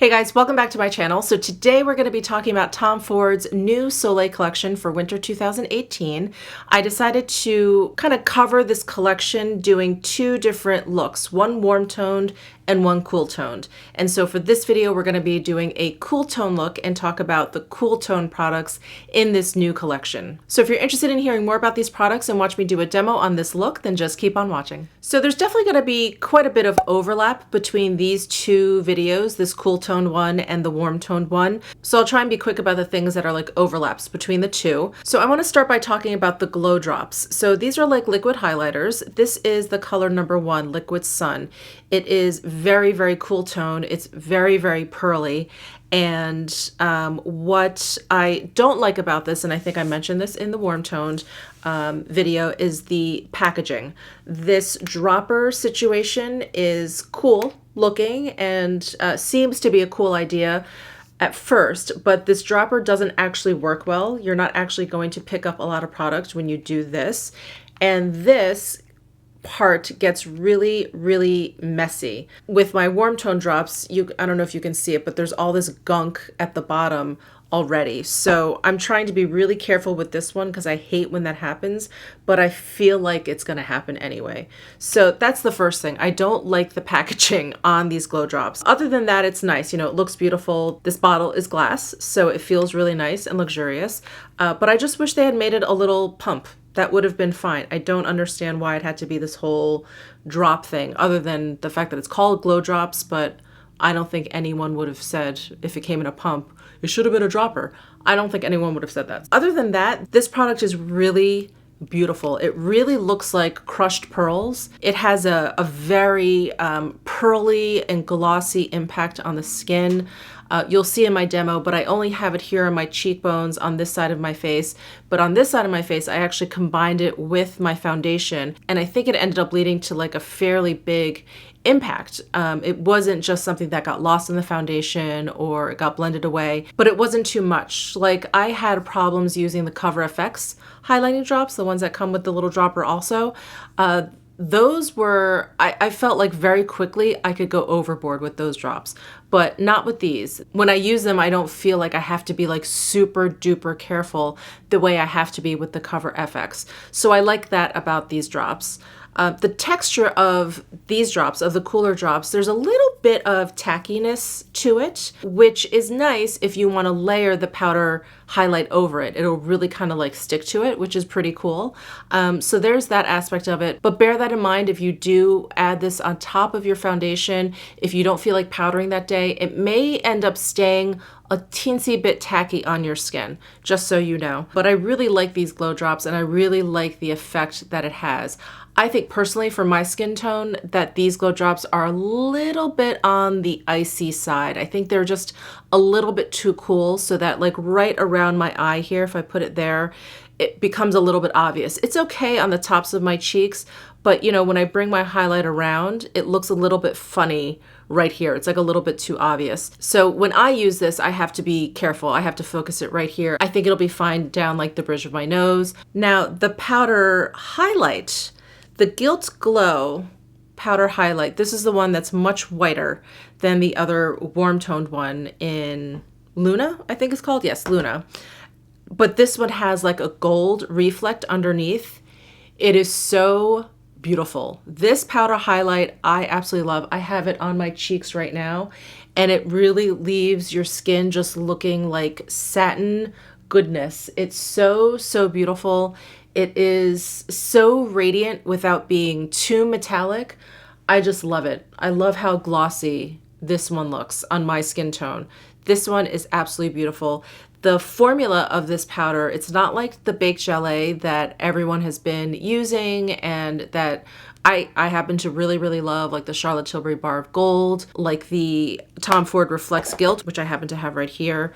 Hey guys, welcome back to my channel. So today we're going to be talking about Tom Ford's new Soleil collection for winter 2018. I decided to kind of cover this collection doing two different looks, one warm toned and one cool toned. And so for this video, we're going to be doing a cool tone look and talk about the cool tone products in this new collection. So if you're interested in hearing more about these products and watch me do a demo on this look, then just keep on watching. So there's definitely going to be quite a bit of overlap between these two videos, this cool toned one and the warm toned one. So I'll try and be quick about the things that are like overlaps between the two. So I want to start by talking about the glow drops. So these are like liquid highlighters. This is the color number 1, Liquid Sun. It is very, very cool tone. It's very, very pearly. And what I don't like about this, and I think I mentioned this in the warm toned video, is the packaging. This dropper situation is cool looking and seems to be a cool idea at first, but this dropper doesn't actually work well. You're not actually going to pick up a lot of product when you do this. And this part gets really, really messy. With my warm tone drops, I don't know if you can see it, but there's all this gunk at the bottom already. So I'm trying to be really careful with this one because I hate when that happens, but I feel like it's going to happen anyway. So that's the first thing. I don't like the packaging on these glow drops. Other than that, it's nice. You know, it looks beautiful. This bottle is glass, so it feels really nice and luxurious. But I just wish they had made it a little pump. That would have been fine. I don't understand why it had to be this whole drop thing, other than the fact that it's called glow drops, but I don't think anyone would have said, if it came in a pump, it should have been a dropper. I don't think anyone would have said that. Other than that, this product is really beautiful. It really looks like crushed pearls. It has a very pearly and glossy impact on the skin. You'll see in my demo, but I only have it here on my cheekbones on this side of my face. But on this side of my face, I actually combined it with my foundation, and I think it ended up leading to like a fairly big impact. It wasn't just something that got lost in the foundation or it got blended away, but it wasn't too much. Like I had problems using the Cover FX highlighting drops, the ones that come with the little dropper also. Those were, I felt like very quickly I could go overboard with those drops, but not with these. When I use them, I don't feel like I have to be like super duper careful the way I have to be with the Cover FX. So I like that about these drops. The texture of these drops, of the cooler drops, there's a little bit of tackiness to it, which is nice if you want to layer the powder highlight over it. It'll really kind of like stick to it, which is pretty cool. So there's that aspect of it. But bear that in mind if you do add this on top of your foundation. If you don't feel like powdering that day, it may end up staying a teensy bit tacky on your skin, just so you know. But I really like these glow drops and I really like the effect that it has. I think personally for my skin tone that these glow drops are a little bit on the icy side. I think they're just a little bit too cool, so that like right around my eye here, if I put it there, it becomes a little bit obvious. It's okay on the tops of my cheeks, but you know, when I bring my highlight around, it looks a little bit funny right here. It's like a little bit too obvious. So when I use this, I have to be careful. I have to focus it right here. I think it'll be fine down like the bridge of my nose. Now the powder highlight, the Gilt Glow powder highlight, this is the one that's much whiter than the other warm toned one in Luna, I think it's called. Yes, Luna. But this one has like a gold reflect underneath. It is so beautiful. This powder highlight I absolutely love. I have it on my cheeks right now, and it really leaves your skin just looking like satin goodness. It's so, so beautiful. It is so radiant without being too metallic. I just love it. I love how glossy this one looks on my skin tone. This one is absolutely beautiful. The formula of this powder, it's not like the baked gelée that everyone has been using and that I happen to really, really love, like the Charlotte Tilbury Bar of Gold, like the Tom Ford Reflects Gilt, which I happen to have right here.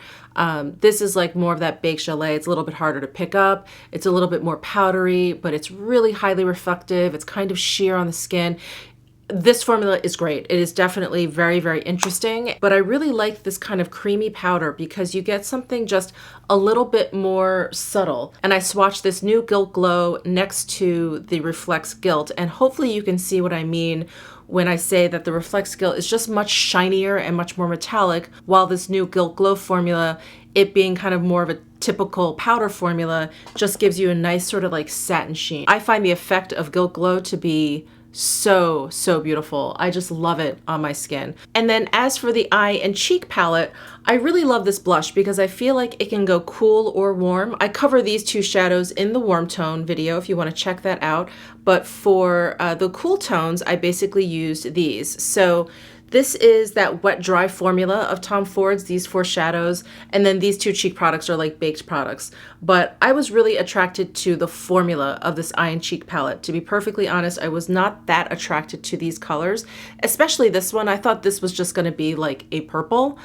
This is like more of that baked gelée. It's a little bit harder to pick up. It's a little bit more powdery, but it's really highly reflective. It's kind of sheer on the skin. This formula is great. It is definitely very, very interesting, but I really like this kind of creamy powder because you get something just a little bit more subtle. And I swatched this new Gilt Glow next to the Reflects Gilt, and hopefully you can see what I mean when I say that the Reflex Gilt is just much shinier and much more metallic, while this new Gilt Glow formula, it being kind of more of a typical powder formula, just gives you a nice sort of like satin sheen. I find the effect of Gilt Glow to be so beautiful. I just love it on my skin. And then as for the eye and cheek palette, I really love this blush because I feel like it can go cool or warm. I cover these two shadows in the warm tone video if you want to check that out. But for the cool tones, I basically used these. So this is that wet dry formula of Tom Ford's, these 4 shadows, and then these 2 cheek products are like baked products. But I was really attracted to the formula of this eye and cheek palette. To be perfectly honest, I was not that attracted to these colors, especially this one. I thought this was just going to be like a purple,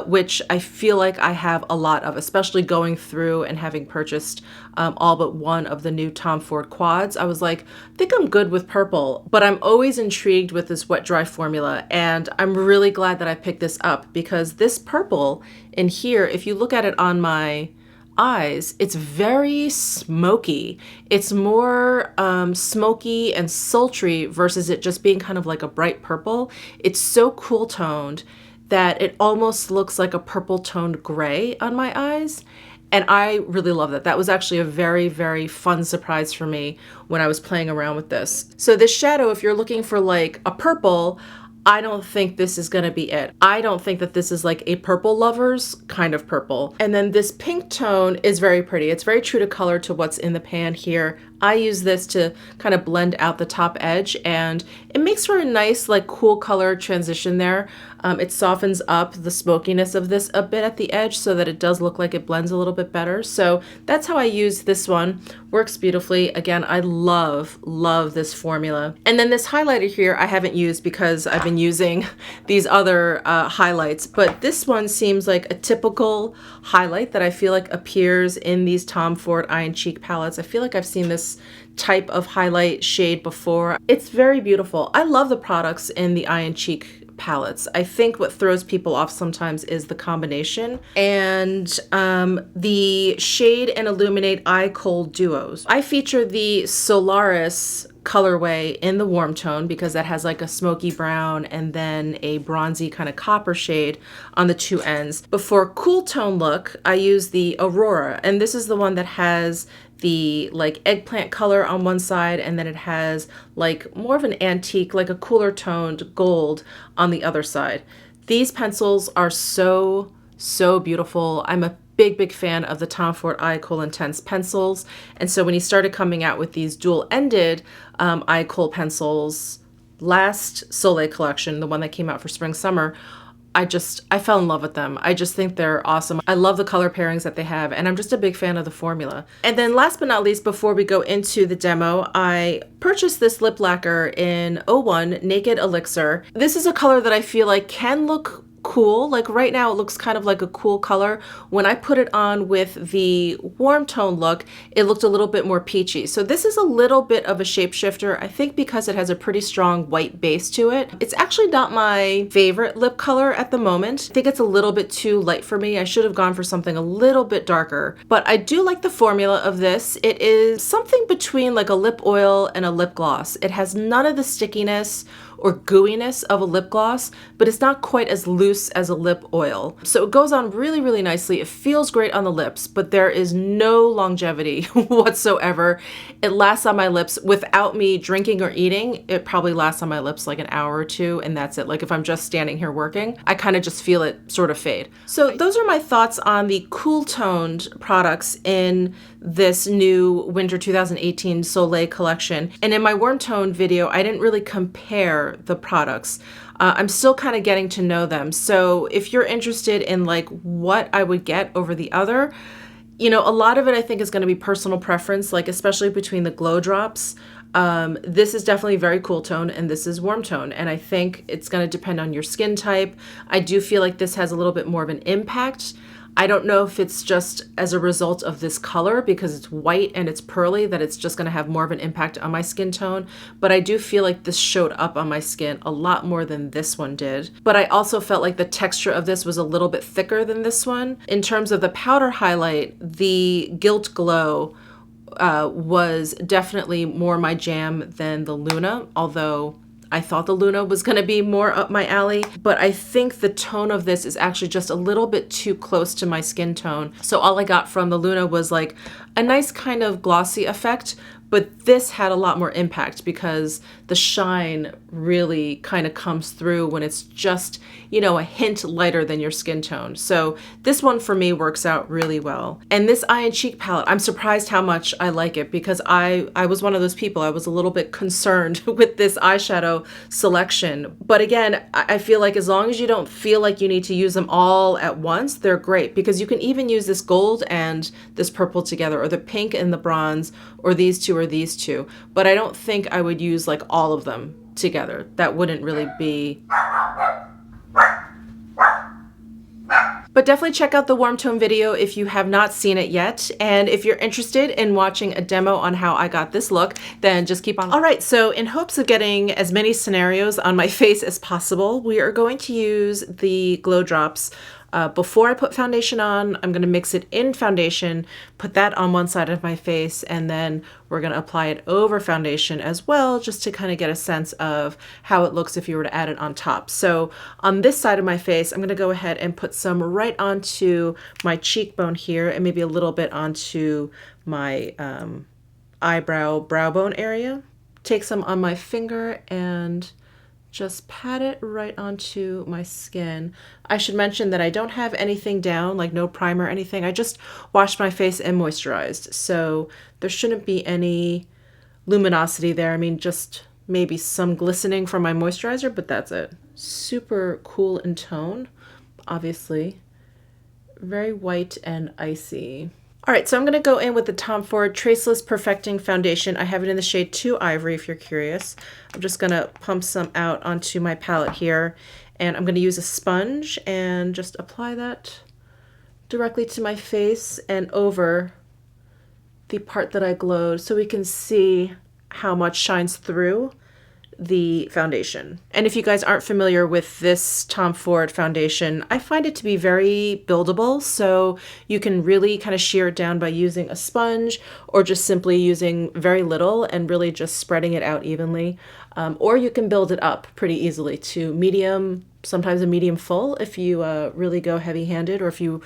which I feel like I have a lot of, especially going through and having purchased all but one of the new Tom Ford quads. I was like, I think I'm good with purple, but I'm always intrigued with this wet dry formula, and I'm really glad that I picked this up because this purple in here, if you look at it on my eyes, it's very smoky. It's more smoky and sultry versus it just being kind of like a bright purple. It's so cool toned that it almost looks like a purple toned gray on my eyes. And I really love that. That was actually a very fun surprise for me when I was playing around with this. So this shadow, if you're looking for like a purple, I don't think this is gonna be it. I don't think that this is like a purple lovers kind of purple. And then this pink tone is very pretty. It's very true to color to what's in the pan here. I use this to kind of blend out the top edge, and it makes for a nice like cool color transition there. It softens up the smokiness of this a bit at the edge so that it does look like it blends a little bit better. So that's how I use this one. Works beautifully. Again, I love this formula. And then this highlighter here I haven't used because I've been using these other highlights, but this one seems like a typical highlight that I feel like appears in these Tom Ford eye and cheek palettes. I feel like I've seen this type of highlight shade before. It's very beautiful. I love the products in the eye and cheek palettes. I think what throws people off sometimes is the combination and the Shade and Illuminate Eye Cold Duos. I feature the Solaris colorway in the warm tone because that has like a smoky brown and then a bronzy kind of copper shade on the 2 ends. But for a cool tone look, I use the Aurora, and this is the one that has the like eggplant color on one side, and then it has like more of an antique, like a cooler toned gold on the other side. These pencils are so beautiful. I'm a big fan of the Tom Ford Eye Kohl Intense pencils, and so when he started coming out with these dual-ended Eye Kohl pencils last Soleil collection, the one that came out for spring summer, I fell in love with them. I just think they're awesome. I love the color pairings that they have, and I'm just a big fan of the formula. And then last but not least, before we go into the demo, I purchased this lip lacquer in 01 Naked Elixir. This is a color that I feel like can look cool. Like right now it looks kind of like a cool color. When I put it on with the warm tone look, it looked a little bit more peachy. So this is a little bit of a shapeshifter, I think, because it has a pretty strong white base to it. It's actually not my favorite lip color at the moment. I think it's a little bit too light for me. I should have gone for something a little bit darker, but I do like the formula of this. It is something between like a lip oil and a lip gloss. It has none of the stickiness or gooiness of a lip gloss, but it's not quite as loose as a lip oil. So it goes on really nicely. It feels great on the lips, but there is no longevity whatsoever. It lasts on my lips without me drinking or eating. It probably lasts on my lips like an hour or two, and that's it. Like if I'm just standing here working, I kind of just feel it sort of fade. So those are my thoughts on the cool toned products in this new winter 2018 Soleil collection. And in my warm tone video, I didn't really compare the products. I'm still kind of getting to know them. So if you're interested in like what I would get over the other, you know, a lot of it I think is going to be personal preference, like especially between the glow drops. This is definitely very cool tone and this is warm tone. And I think it's going to depend on your skin type. I do feel like this has a little bit more of an impact. I don't know if it's just as a result of this color because it's white and it's pearly that it's just going to have more of an impact on my skin tone, but I do feel like this showed up on my skin a lot more than this one did. But I also felt like the texture of this was a little bit thicker than this one. In terms of the powder highlight, the Gilt Glow was definitely more my jam than the Luna, although I thought the Luna was going to be more up my alley, but I think the tone of this is actually just a little bit too close to my skin tone. So all I got from the Luna was like a nice kind of glossy effect, but this had a lot more impact because the shine really kind of comes through when it's just, you know, a hint lighter than your skin tone. So this one for me works out really well. And this eye and cheek palette, I'm surprised how much I like it because I was one of those people, I was a little bit concerned with this eyeshadow selection. But again, I feel like as long as you don't feel like you need to use them all at once, they're great because you can even use this gold and this purple together, or the pink and the bronze, or these two or these two. But I don't think I would use like all of them together. That wouldn't really be... But definitely check out the warm tone video if you have not seen it yet. And if you're interested in watching a demo on how I got this look, then just keep on. All right, so in hopes of getting as many scenarios on my face as possible, we are going to use the glow drops. Before I put foundation on, I'm going to mix it in foundation, put that on one side of my face, and then we're going to apply it over foundation as well, just to kind of get a sense of how it looks if you were to add it on top. So on this side of my face, I'm going to go ahead and put some right onto my cheekbone here, and maybe a little bit onto my brow bone area. Take some on my finger and just pat it right onto my skin. I should mention that I don't have anything down, like no primer or anything. I just washed my face and moisturized. So there shouldn't be any luminosity there. I mean, just maybe some glistening from my moisturizer, but that's it. Super cool in tone, obviously. Very white and icy. All right, so I'm gonna go in with the Tom Ford Traceless Perfecting Foundation. I have it in the shade 2 Ivory if you're curious. I'm just gonna pump some out onto my palette here, and I'm gonna use a sponge and just apply that directly to my face and over the part that I glowed so we can see how much shines through the foundation. And if you guys aren't familiar with this Tom Ford foundation, I find it to be very buildable, so you can really kind of shear it down by using a sponge or just simply using very little and really just spreading it out evenly. Or you can build it up pretty easily to medium, sometimes a medium full if you really go heavy-handed, or if you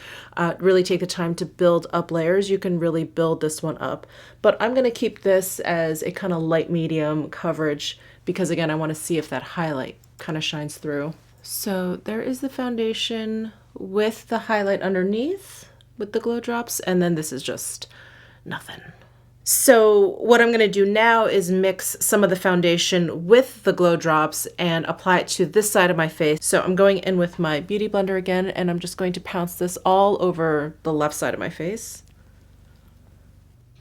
really take the time to build up layers, you can really build this one up. But I'm gonna keep this as a kind of light medium coverage because again, I want to see if that highlight kind of shines through. So there is the foundation with the highlight underneath with the glow drops, and then this is just nothing. So what I'm going to do now is mix some of the foundation with the glow drops and apply it to this side of my face. So I'm going in with my beauty blender again, and I'm just going to pounce this all over the left side of my face.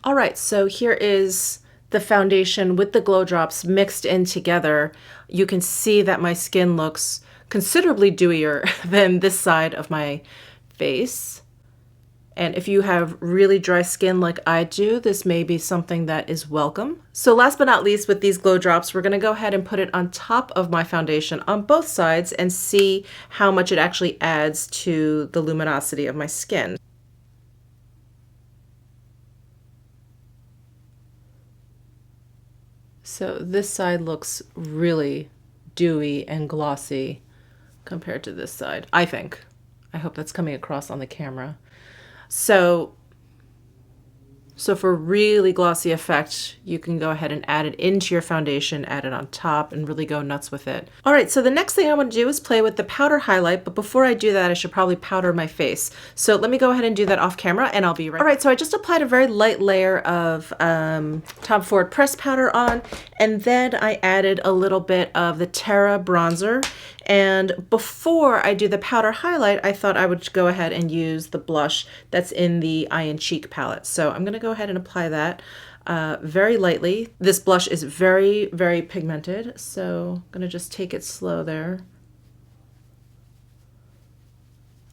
All right, so here is the foundation with the glow drops mixed in together. You can see that my skin looks considerably dewier than this side of my face. And if you have really dry skin like I do, this may be something that is welcome. So last but not least, with these glow drops, we're gonna go ahead and put it on top of my foundation on both sides and see how much it actually adds to the luminosity of my skin. So this side looks really dewy and glossy compared to this side, I think. I hope that's coming across on the camera. So for really glossy effect, you can go ahead and add it into your foundation, add it on top, and really go nuts with it. All right, so the next thing I want to do is play with the powder highlight, but before I do that, I should probably powder my face. So let me go ahead and do that off camera, and I'll be right. All right, so I just applied a very light layer of Tom Ford pressed powder on, and then I added a little bit of the Terra bronzer. And before I do the powder highlight, I thought I would go ahead and use the blush that's in the eye and cheek palette. So I'm gonna go ahead and apply that very lightly. This blush is very, very pigmented, so I'm gonna just take it slow there.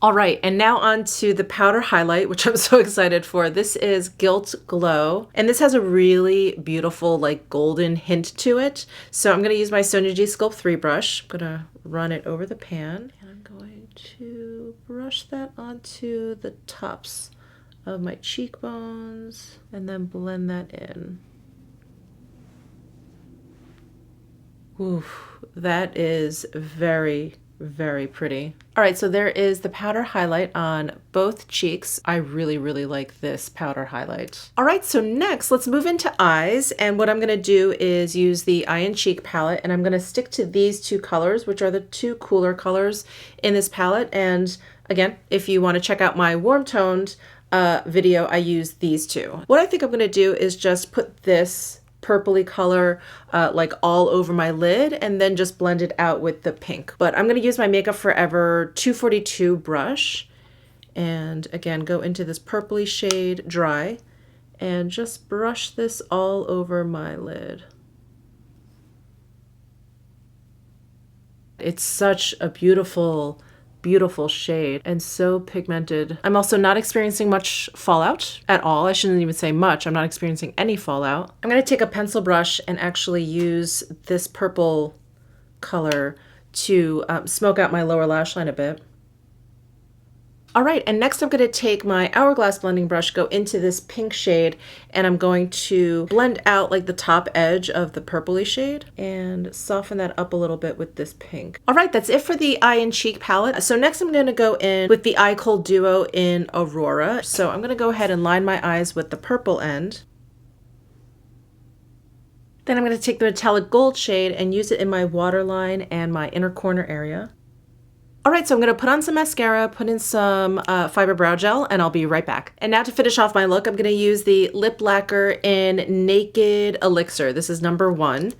All right, and now on to the powder highlight, which I'm so excited for. This is Gilt Glow, and this has a really beautiful like golden hint to it. So I'm gonna use my Sonia G Sculpt 3 brush. I'm gonna run it over the pan, and I'm going to brush that onto the tops of my cheekbones, and then blend that in. Ooh, that is very, very pretty. All right, so there is the powder highlight on both cheeks. I really, really like this powder highlight. All right, so next let's move into eyes. And what I'm gonna do is use the Eye and Cheek palette, and I'm gonna stick to these two colors, which are the two cooler colors in this palette. And again, if you wanna check out my warm toned video, I use these two. What I think I'm gonna do is just put this purpley color like all over my lid and then just blend it out with the pink. But I'm going to use my Makeup Forever 242 brush and again go into this purpley shade dry and just brush this all over my lid. It's such a beautiful shade and so pigmented. I'm also not experiencing much fallout at all. I shouldn't even say much. I'm not experiencing any fallout. I'm going to take a pencil brush and actually use this purple color to smoke out my lower lash line a bit. All right, and next I'm going to take my Hourglass blending brush, go into this pink shade, and I'm going to blend out like the top edge of the purpley shade and soften that up a little bit with this pink. All right, that's it for the Eye and Cheek palette. So next I'm going to go in with the Eye Cold Duo in Aurora. So I'm going to go ahead and line my eyes with the purple end. Then I'm going to take the metallic gold shade and use it in my waterline and my inner corner area. All right, so I'm gonna put on some mascara, put in some fiber brow gel, and I'll be right back. And now to finish off my look, I'm gonna use the lip lacquer in Naked Elixir. This is number 1.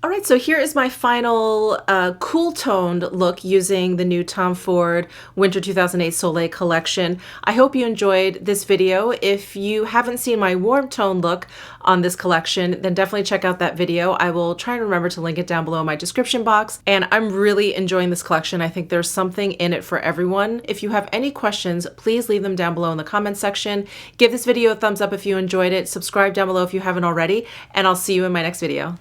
All right, so here is my final cool toned look using the new Tom Ford Winter 2008 Soleil collection. I hope you enjoyed this video. If you haven't seen my warm tone look on this collection, then definitely check out that video. I will try and remember to link it down below in my description box. And I'm really enjoying this collection. I think there's something in it for everyone. If you have any questions, please leave them down below in the comments section. Give this video a thumbs up if you enjoyed it. Subscribe down below if you haven't already, and I'll see you in my next video.